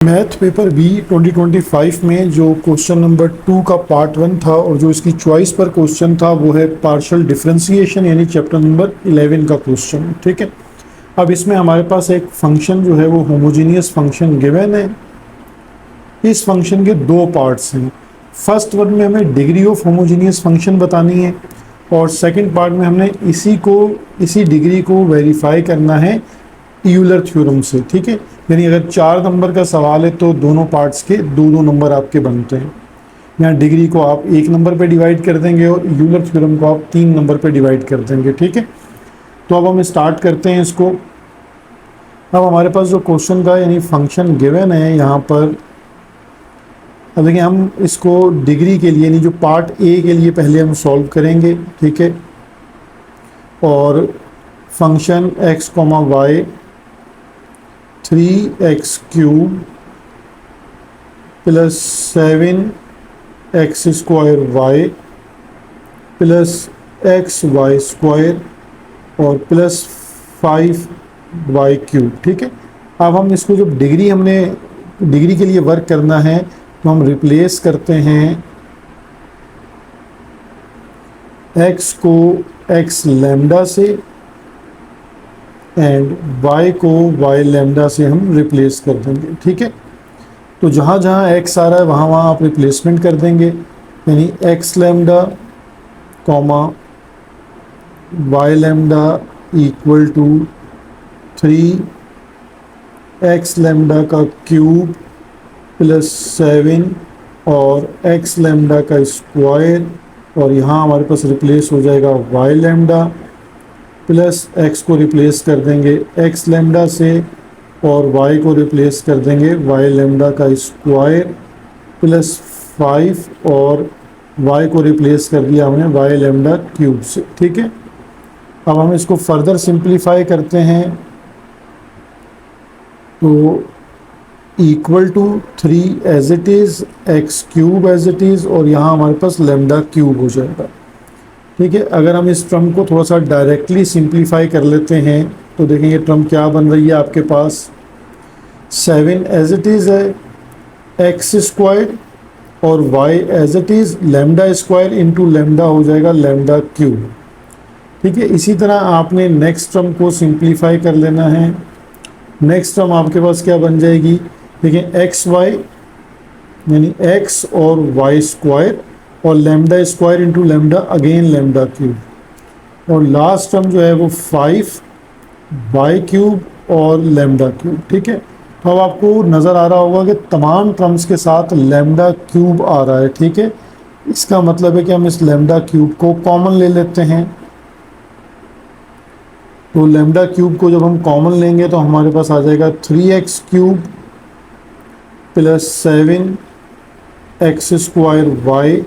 Math paper B 2025 में जो question number 2 का पार्ट 1 था और जो इसकी चॉइस पर क्वेश्चन था वो है पार्शियल डिफरेंशिएशन यानी चैप्टर नंबर 11 का क्वेश्चन। ठीक है, अब इसमें हमारे पास एक फंक्शन जो है वो होमोजीनियस फंक्शन गिवन है। इस फंक्शन के दो पार्ट्स हैं। फर्स्ट वन में हमें डिग्री ऑफ होमोजीनियस फंक्शन बतानी है और सेकंड पार्ट में हमने इसी डिग्री को वेरीफाई करना है यूलर थ्योरम से। ठीक है, यानी अगर 4 नंबर का सवाल है तो दोनों पार्ट्स के दो नंबर आपके बनते हैं। यहाँ डिग्री को आप 1 नंबर पे डिवाइड कर देंगे और यूलर थ्योरम को आप 3 नंबर पे डिवाइड कर देंगे। ठीक है, तो अब हम स्टार्ट करते हैं इसको। अब हमारे पास जो क्वेश्चन का यानी फंक्शन गिवन है यहाँ पर, अब देखिए हम इसको डिग्री के लिए यानी जो पार्ट ए के लिए पहले हम सॉल्व करेंगे। ठीक है, और function x, y 3x cube plus 7x square y plus xy square और प्लस 5y क्यूब। ठीक है, अब हम इसको जब डिग्री के लिए वर्क करना है तो हम रिप्लेस करते हैं x को x लैम्डा से एंड y को y लैम्डा से हम रिप्लेस कर देंगे। ठीक है, तो जहाँ जहाँ x आ रहा है वहाँ वहाँ आप रिप्लेसमेंट कर देंगे, यानी x lambda comma y lambda equal to 3x lambda का क्यूब प्लस 7 और x लैम्डा का स्क्वायर, और यहाँ हमारे पास रिप्लेस हो जाएगा y लैम्डा प्लस x को रिप्लेस कर देंगे x लैम्डा से और y को रिप्लेस कर देंगे y लैम्डा का स्क्वायर प्लस 5 और y को रिप्लेस कर दिया हमने y लैम्डा क्यूब से। ठीक है, अब हम इसको फर्दर सिंप्लीफाई करते हैं तो equal to 3 as it is x cube as it is और यहाँ हमारे पास लैम्डा क्यूब हो जाएगा। ठीक है, अगर हम इस टर्म को थोड़ा सा डायरेक्टली सिंप्लीफाई कर लेते हैं तो देखेंगे टर्म क्या बन रही है आपके पास। 7 एज इट इज़ है एक्स स्क्वायर और y as it is lambda square into lambda हो जाएगा लैम्डा क्यूब। ठीक है, इसी तरह आपने नेक्स्ट टर्म को सिंप्लीफाई कर लेना है। नेक्स्ट टर्म आपके पास क्या बन जाएगी, देखिए एक्स वाई यानी x और y स्क्वायर और lambda square into lambda again lambda cube, और लास्ट टर्म जो है वो 5y क्यूब और लैम्डा क्यूब। ठीक है, तो अब आपको नज़र आ रहा होगा कि तमाम टर्म्स के साथ लैम्डा क्यूब आ रहा है। ठीक है, इसका मतलब है कि हम इस लैम्डा क्यूब को कॉमन ले लेते हैं। तो लैम्डा क्यूब को जब हम कॉमन लेंगे तो हमारे पास आ जाएगा 3x cube plus 7x square y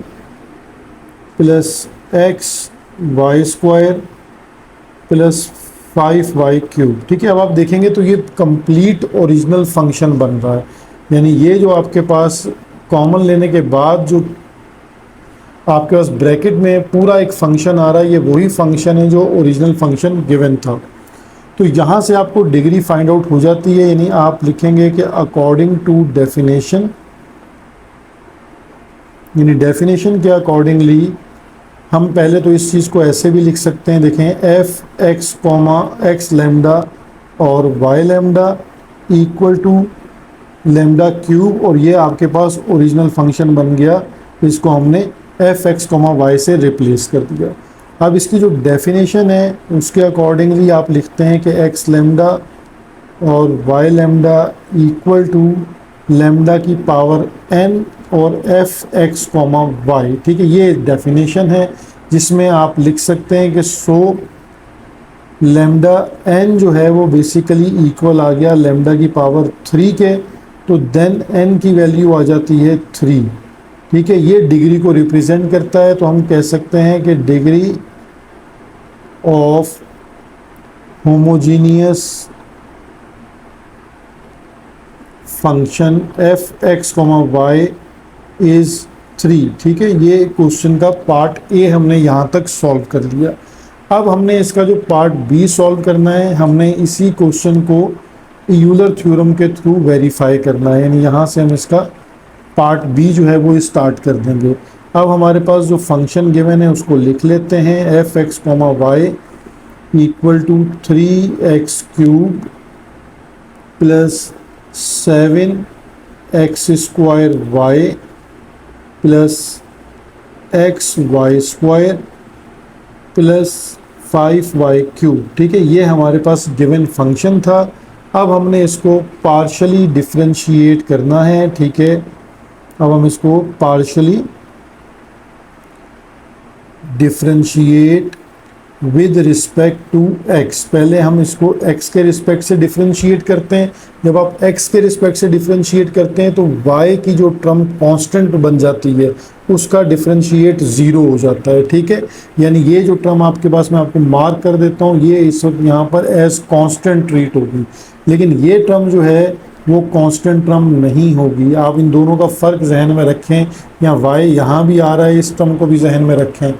plus x y square plus 5y cube. ठीक है, अब आप देखेंगे तो ये कंप्लीट ओरिजिनल फंक्शन बन रहा है, यानी ये जो आपके पास कॉमन लेने के बाद जो आपके पास ब्रैकेट में पूरा एक फंक्शन आ रहा है, ये वही फंक्शन है जो ओरिजिनल फंक्शन गिवन था। तो यहाँ से आपको डिग्री फाइंड आउट हो जाती है, यानी आप लिखेंगे कि अकॉर्डिंग टू डेफिनेशन, यानी डेफिनेशन के अकॉर्डिंगली हम पहले तो इस चीज़ को ऐसे भी लिख सकते हैं। देखें F x comma X lambda और Y lambda equal to lambda cube, और ये आपके पास ओरिजिनल फंक्शन बन गया। इसको हमने एफ एक्स कॉमा वाई से रिप्लेस कर दिया। अब इसकी जो डेफिनेशन है उसके अकॉर्डिंगली आप लिखते हैं कि एक्स लैम्डा और Y lambda equal to lambda की पावर n और एफ एक्स कॉमा वाई। ठीक है, ये डेफिनेशन है जिसमें आप लिख सकते हैं कि सो लैम्डा n जो है वो बेसिकली इक्वल आ गया लैम्डा की पावर 3 के, तो देन n की वैल्यू आ जाती है 3। ठीक है, ये डिग्री को रिप्रेजेंट करता है, तो हम कह सकते हैं कि degree of homogeneous function f x comma y is 3। ठीक है, ये क्वेश्चन का पार्ट ए हमने यहाँ तक सॉल्व कर लिया। अब हमने इसका जो पार्ट बी सॉल्व करना है, हमने इसी क्वेश्चन को यूलर थ्योरम के थ्रू वेरीफाई करना है, यानी यहाँ से हम इसका पार्ट बी जो है वो स्टार्ट कर देंगे। अब हमारे पास जो फंक्शन गिवन है उसको लिख लेते हैं, f x comma y equal to 3x³ plus 7x² y plus xy² plus 5y³। ठीक है, ये हमारे पास गिवन फंक्शन था। अब हमने इसको पार्शली डिफरेंशिएट करना है। ठीक है, अब हम इसको partially differentiate with respect to x। पहले हम इसको x के रिस्पेक्ट से डिफरेंशिएट करते हैं। जब आप x के रिस्पेक्ट से डिफरेंशिएट करते हैं तो y की जो टर्म कांस्टेंट बन जाती है उसका डिफरेंशिएट 0 हो जाता है। ठीक है, यानी ये जो टर्म आपके पास, मैं आपको मार्क कर देता हूँ, ये इस वक्त यहाँ पर एज कांस्टेंट ट्रीट होगी, लेकिन ये टर्म जो है वो कांस्टेंट टर्म नहीं होगी। आप इन दोनों का फ़र्क जहन में रखें। यहाँ y यहाँ भी आ रहा है, इस टर्म को भी जहन में रखें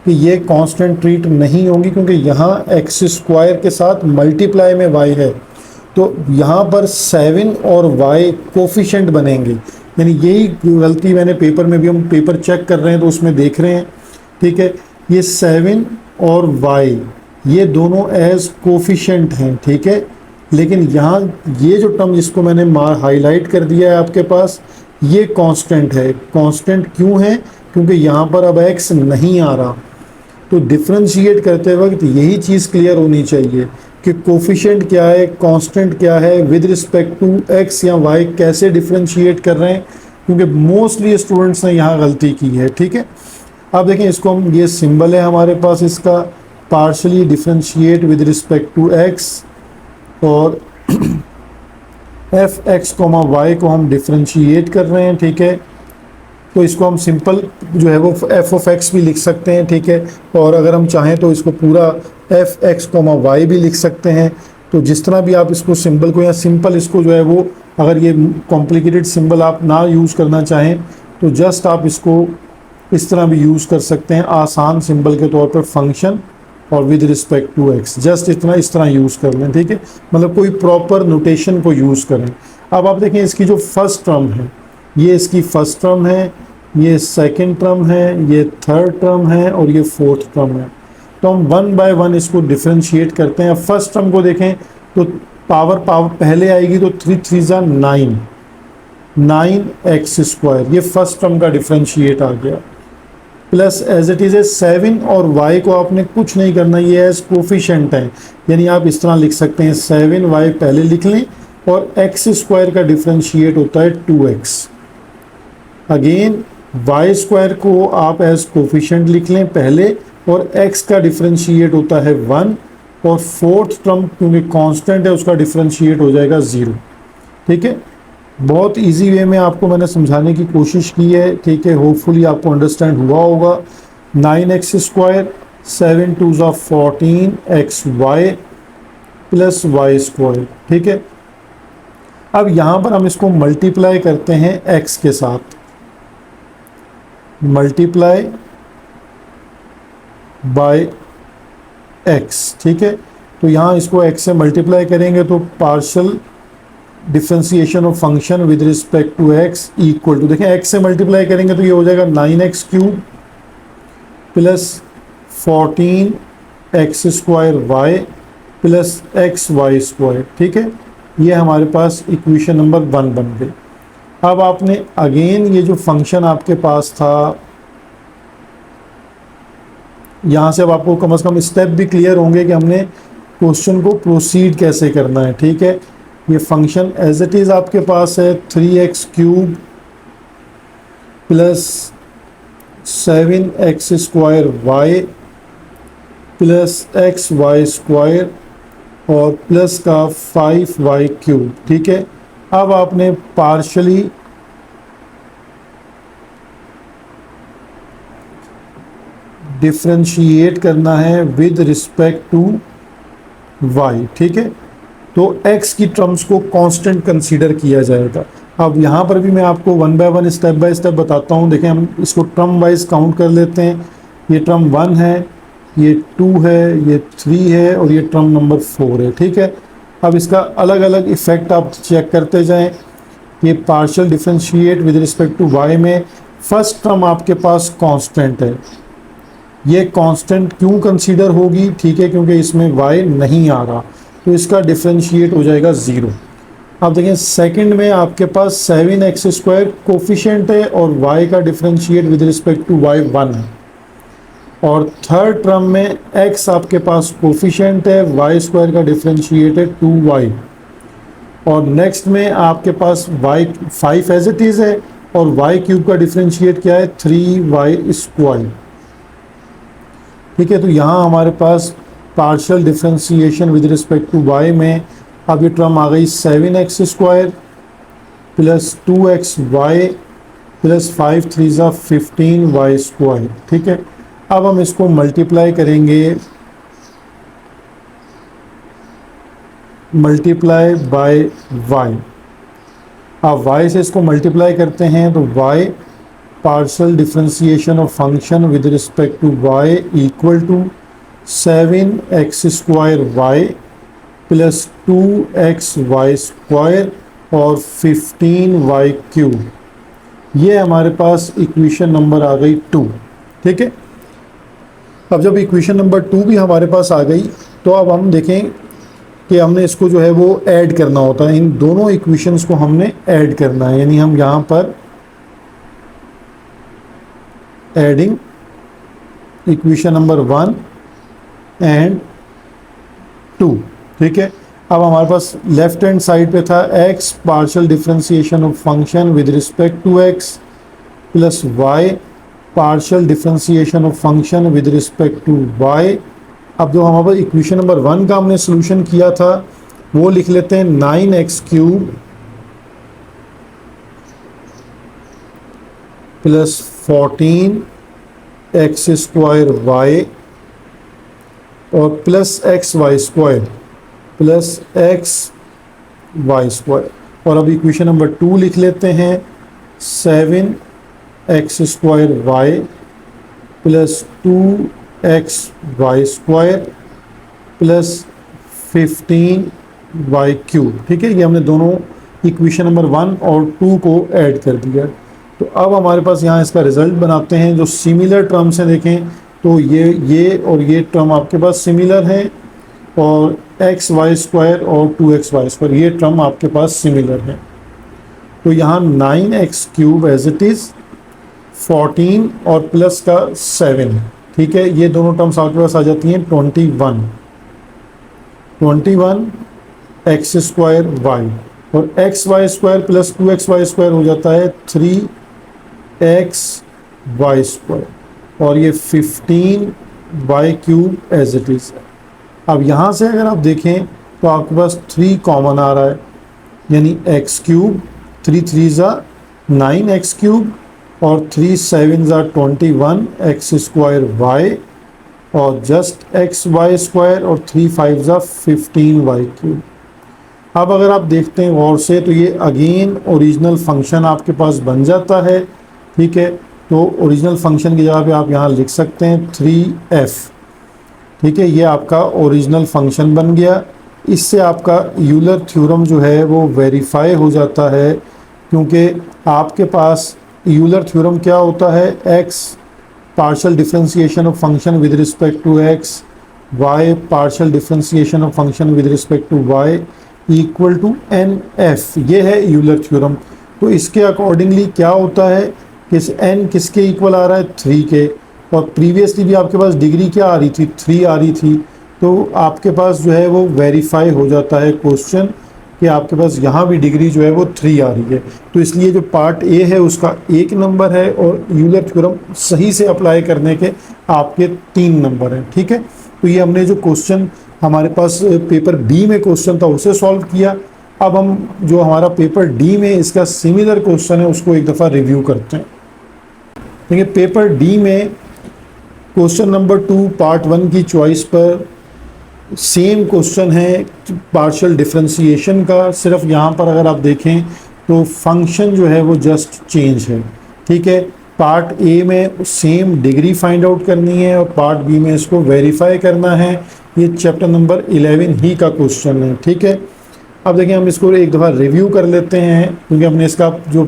कि ये कांस्टेंट ट्रीट नहीं होगी, क्योंकि यहाँ x² के साथ मल्टीप्लाई में y है, तो यहाँ पर 7 और y कोफिशेंट बनेंगे। यानी यही गलती मैंने पेपर में भी, हम पेपर चेक कर रहे हैं तो उसमें देख रहे हैं। ठीक है, ये 7 और y ये दोनों एज कोफिशेंट हैं। ठीक है, लेकिन यहाँ ये जो टर्म जिसको मैंने हाईलाइट कर दिया है आपके पास, ये कांस्टेंट है। कांस्टेंट क्यों है? क्योंकि यहाँ पर अब x नहीं आ रहा। तो डिफरेंशिएट करते वक्त यही चीज़ क्लियर होनी चाहिए कि कोफिशिएंट क्या है, कांस्टेंट क्या है, विद रिस्पेक्ट टू x या y कैसे डिफरेंशिएट कर रहे हैं, क्योंकि मोस्टली स्टूडेंट्स ने यहाँ गलती की है। ठीक है, अब देखें इसको हम, ये सिंबल है हमारे पास इसका, partially differentiate with respect to x, और एफ एक्स कॉमा वाई को हम डिफरेंशिएट कर रहे हैं। ठीक है, तो इसको हम सिंपल जो है वो एफ ऑफ एक्स भी लिख सकते हैं। ठीक है, और अगर हम चाहें तो इसको पूरा एफ एक्स कॉमा वाई भी लिख सकते हैं। तो जिस तरह भी आप इसको सिंबल को, या सिंपल इसको जो है वो, अगर ये कॉम्प्लिकेटेड सिंबल आप ना यूज़ करना चाहें तो जस्ट आप इसको इस तरह भी यूज़ कर सकते हैं, आसान सिंबल के तौर पर फंक्शन और with respect to x, just इस तरह यूज़ कर लें। ठीक है, मतलब कोई प्रॉपर नोटेशन को यूज़ करें। अब आप देखें इसकी जो फर्स्ट टर्म है, ये इसकी फर्स्ट टर्म है, ये सेकंड टर्म है, ये थर्ड टर्म है और ये फोर्थ टर्म है। तो हम 1 बाय 1 इसको डिफरेंशिएट करते हैं। फर्स्ट टर्म को देखें तो पावर पहले आएगी, तो 3 3 जा 9, 9x², ये फर्स्ट टर्म का डिफरेंशिएट आ गया, plus as it is a 7 और y को आपने कुछ नहीं करना, ये एज कोफिशिएंट है, यानी आप इस तरह लिख सकते हैं 7y पहले लिख लें, और x² का डिफरेंशिएट होता है 2x। अगेन y² को आप एज कोफिशिएंट लिख लें पहले, और x का डिफरेंशिएट होता है 1, और फोर्थ टर्म क्योंकि कांस्टेंट है उसका डिफरेंशिएट हो जाएगा 0। ठीक है, बहुत इजी वे में आपको मैंने समझाने की कोशिश की है। ठीक है, होपफुली आपको अंडरस्टैंड हुआ होगा। 9x², 7 2 जा 14xy प्लस y²। ठीक है, अब यहाँ पर हम इसको मल्टीप्लाई करते हैं x के साथ, मल्टीप्लाई बाय x। ठीक है, तो यहाँ इसको x से मल्टीप्लाई करेंगे तो partial differentiation of function with respect to x equal to, देखें x से मल्टीप्लाई करेंगे तो ये हो जाएगा 9x³ plus 14x² plus xy²। ठीक है, ये हमारे पास इक्वेशन नंबर 1 बन गई। अब आपने अगेन ये जो फंक्शन आपके पास था, यहाँ से अब आपको कम से कम स्टेप भी क्लियर होंगे कि हमने क्वेश्चन को प्रोसीड कैसे करना है। ठीक है, ये फंक्शन एज इट इज़ आपके पास है 3x³ plus 7x² plus xy² और प्लस का 5y³। ठीक है, अब आपने पार्शली डिफरेंशिएट करना है विद रिस्पेक्ट टू y। ठीक है, तो x की टर्म्स को कांस्टेंट कंसीडर किया जाएगा। अब यहाँ पर भी मैं आपको 1 बाय 1 स्टेप बाय स्टेप बताता हूँ। देखें, हम इसको टर्म वाइज काउंट कर लेते हैं। ये टर्म 1 है, ये 2 है, ये 3 है और ये टर्म नंबर 4 है। ठीक है, अब इसका अलग अलग इफेक्ट आप चेक करते जाएं। ये partial differentiate with respect to y में फर्स्ट टर्म आपके पास कांस्टेंट है, ये कांस्टेंट क्यों कंसीडर होगी, ठीक है, क्योंकि इसमें y नहीं आ रहा, तो इसका डिफरेंशिएट हो जाएगा 0। अब देखें सेकंड में आपके पास 7x² कोफिशिएंट है और y का differentiate with respect to y 1 है, और थर्ड टर्म में x आपके पास कोफिशिएंट है, y² का डिफरेंशिएट है 2y, और नेक्स्ट में आपके पास y 5 एज इट इज़ है और y³ का डिफरेंशिएट क्या है 3y²। ठीक है, तो यहाँ हमारे पास partial differentiation with respect to y में अब ये टर्म आ गई 7x² प्लस 2xy प्लस 5 3 ज़ा 15y²। ठीक है, अब हम इसको मल्टीप्लाई करेंगे, मल्टीप्लाई बाय y। अब y से इसको मल्टीप्लाई करते हैं तो y partial differentiation of function with respect to y equal to 7x² plus 2xy² और 15y³। ये हमारे पास इक्वेशन नंबर आ गई 2। ठीक है, अब जब इक्वेशन नंबर 2 भी हमारे पास आ गई तो अब हम देखें कि हमने इसको जो है वो ऐड करना होता है, इन दोनों इक्वेशंस को हमने ऐड करना है, यानी हम यहाँ पर एडिंग इक्वेशन नंबर 1 एंड 2। ठीक है, अब हमारे पास लेफ्ट हैंड साइड पे था x partial differentiation of function with respect to x plus y partial differentiation of function with respect to y। अब जो हमारे पास इक्वेशन नंबर 1 का हमने सोल्यूशन किया था वो लिख लेते हैं 9x³ प्लस 14x² और प्लस xy² प्लस xy²। और अब इक्वेशन नंबर 2 लिख लेते हैं 7x² plus 2xy² plus 15y³। ठीक है, ये हमने दोनों इक्वेशन नंबर 1 और 2 को ऐड कर दिया। तो अब हमारे पास यहाँ इसका रिजल्ट बनाते हैं, जो सिमिलर टर्म्स हैं देखें तो ये और ये टर्म आपके पास सिमिलर हैं, और xy² और 2xy² ये टर्म आपके पास सिमिलर है। तो यहाँ 9x³ एज इट इज़ 14 और प्लस का 7। ठीक है, ये दोनों टर्म्स आपके पास आ जाती हैं 21 x² और xy² प्लस 2xy² हो जाता है 3xy² और ये 15y³ एज इट इज़। अब यहाँ से अगर आप देखें तो आपके पास 3 कॉमन आ रहा है, यानी x³ 3 3 ज़ा 9x³ और 3 7 ज़ा 21x² और जस्ट xy² और 3 5 ज़ा 15y³। अब अगर आप देखते हैं गौर से तो ये अगेन ओरिजिनल फंक्शन आपके पास बन जाता है। ठीक है, तो ओरिजिनल फंक्शन की जगह पे आप यहाँ लिख सकते हैं 3f। ठीक है, ये आपका ओरिजिनल फंक्शन बन गया। इससे आपका यूलर थ्योरम जो है वो वेरीफाई हो जाता है, क्योंकि आपके पास यूलर थ्योरम क्या होता है, x partial differentiation of function with respect to x, y partial differentiation of function with respect to y equal to nf। ये है यूलर थ्योरम। तो इसके अकॉर्डिंगली क्या होता है कि n किसके इक्वल आ रहा है, 3 के, और प्रीवियसली भी आपके पास डिग्री क्या आ रही थी, 3 आ रही थी। तो आपके पास जो है वो वेरीफाई हो जाता है क्वेश्चन कि आपके पास यहाँ भी डिग्री जो है वो 3 आ रही है। तो इसलिए जो पार्ट ए है उसका 1 नंबर है और यूलर थ्योरम सही से अप्लाई करने के आपके 3 नंबर हैं। ठीक है, तो ये हमने जो क्वेश्चन हमारे पास पेपर बी में क्वेश्चन था उसे सॉल्व किया। अब हम जो हमारा पेपर डी में इसका सिमिलर क्वेश्चन है उसको एक दफ़ा रिव्यू करते हैं। देखिए, पेपर डी में क्वेश्चन नंबर 2 पार्ट 1 की चॉइस पर सेम क्वेश्चन है पार्शियल डिफरेंशिएशन का, सिर्फ यहाँ पर अगर आप देखें तो फंक्शन जो है वो जस्ट चेंज है। ठीक है, पार्ट ए में सेम डिग्री फाइंड आउट करनी है और पार्ट बी में इसको वेरीफाई करना है ये चैप्टर नंबर 11 ही का क्वेश्चन है, ठीक है। अब देखिए हम इसको एक दफ़ा रिव्यू कर लेते हैं, क्योंकि हमने इसका जो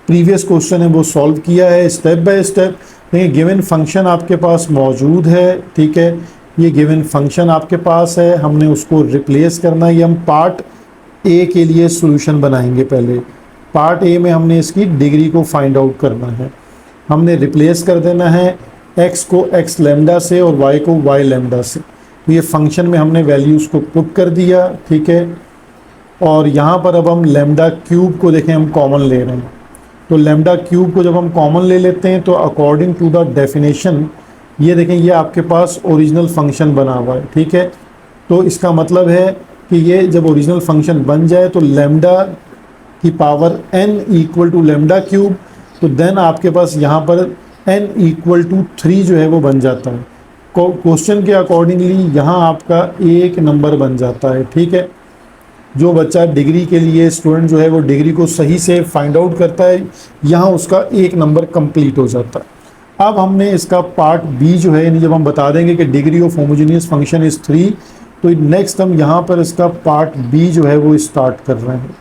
प्रीवियस क्वेश्चन है वो सॉल्व किया है स्टेप बाय स्टेप। देखिए गिवन फंक्शन आपके पास मौजूद है, ठीक है, ये गिवन फंक्शन आपके पास है, हमने उसको रिप्लेस करना है। ये हम पार्ट ए के लिए सॉल्यूशन बनाएंगे। पहले पार्ट ए में हमने इसकी डिग्री को फाइंड आउट करना है। हमने रिप्लेस कर देना है x को x लैम्डा से और y को y लैम्डा से। तो ये फंक्शन में हमने वैल्यूज़ को पुट कर दिया, ठीक है। और यहाँ पर अब हम लैम्डा क्यूब को देखें, हम कॉमन ले रहे हैं। तो लैम्डा क्यूब को जब हम कॉमन ले लेते हैं तो अकॉर्डिंग टू द डेफिनेशन ये देखें ये आपके पास ओरिजिनल फंक्शन बना हुआ है, ठीक है। तो इसका मतलब है कि ये जब ओरिजिनल फंक्शन बन जाए तो लैम्डा की power n equal to lambda cube, तो देन आपके पास यहाँ पर n इक्वल टू 3 जो है वो बन जाता है। क्वेश्चन के अकॉर्डिंगली यहाँ आपका एक नंबर बन जाता है, ठीक है। जो बच्चा डिग्री के लिए स्टूडेंट जो है वो डिग्री को सही से फाइंड आउट करता है, यहाँ उसका एक नंबर कंप्लीट हो जाता है। अब हमने इसका पार्ट बी जो है, यानी जब हम बता देंगे कि degree of homogeneous function is 3, तो नेक्स्ट हम यहाँ पर इसका पार्ट बी जो है वो स्टार्ट कर रहे हैं।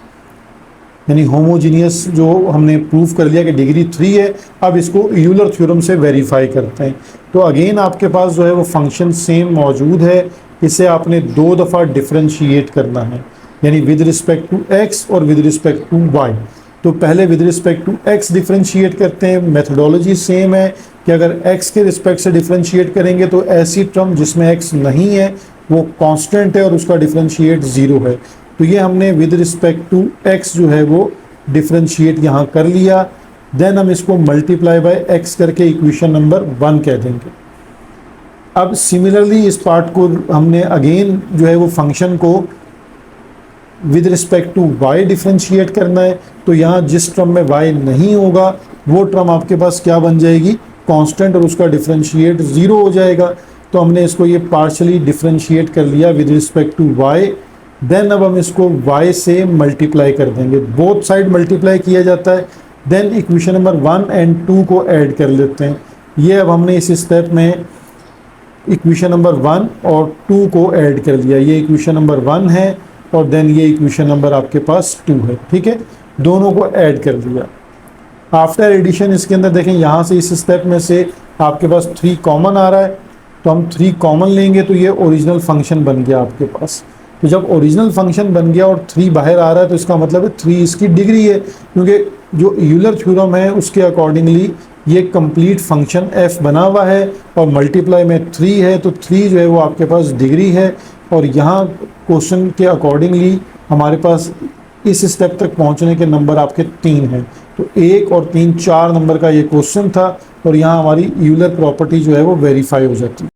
यानी होमोजीनियस जो हमने प्रूव कर लिया कि डिग्री 3 है, अब इसको यूलर थ्योरम से वेरीफाई करते हैं। तो अगेन आपके पास जो है वो फंक्शन सेम मौजूद है, इसे आपने 2 दफ़ा डिफ्रेंशिएट करना है, यानी विद रिस्पेक्ट टू x और विद रिस्पेक्ट टू y। तो पहले with respect to x differentiate करते हैं। मेथडोलॉजी सेम है कि अगर x के रिस्पेक्ट से डिफ्रेंशिएट करेंगे तो ऐसी टर्म जिसमें x नहीं है वो कांस्टेंट है और उसका डिफ्रेंशिएट 0 है। तो ये हमने विद रिस्पेक्ट टू x जो है वो डिफ्रेंशिएट यहाँ कर लिया। देन हम इसको मल्टीप्लाई बाय x करके इक्वेशन नंबर 1 कह देंगे। अब सिमिलरली इस पार्ट को हमने अगेन जो है वो फंक्शन को with respect to y differentiate करना है। तो यहाँ जिस टर्म में y नहीं होगा वो टर्म आपके पास क्या बन जाएगी, कांस्टेंट, और उसका डिफ्रेंशिएट 0 हो जाएगा। तो हमने इसको ये पार्शली डिफ्रेंशिएट कर लिया with respect to y। Then अब हम इसको y से मल्टीप्लाई कर देंगे, बोथ साइड मल्टीप्लाई किया जाता है। देन इक्वेशन नंबर 1 एंड 2 को ऐड कर लेते हैं। ये अब हमने इस स्टेप में इक्वेशन नंबर 1 और 2 को ऐड कर लिया। ये इक्वेशन नंबर 1 है और देन ये इक्वेशन नंबर आपके पास 2 है, ठीक है। दोनों को ऐड कर दिया। आफ्टर एडिशन इसके अंदर देखें यहाँ से इस स्टेप में से आपके पास 3 कॉमन आ रहा है, तो हम 3 कॉमन लेंगे तो ये ओरिजिनल फंक्शन बन गया आपके पास। तो जब ओरिजिनल फंक्शन बन गया और 3 बाहर आ रहा है तो इसका मतलब है 3 इसकी डिग्री है, क्योंकि जो यूलर थ्योरम है उसके अकॉर्डिंगली ये कंप्लीट फंक्शन f बना हुआ है और मल्टीप्लाई में 3 है, तो 3 जो है वो आपके पास डिग्री है। और यहाँ क्वेश्चन के अकॉर्डिंगली हमारे पास इस स्टेप तक पहुँचने के नंबर आपके 3 हैं। तो 1 और 3 4 नंबर का ये क्वेश्चन था और यहाँ हमारी यूलर प्रॉपर्टी जो है वो वेरीफाई हो जाती है।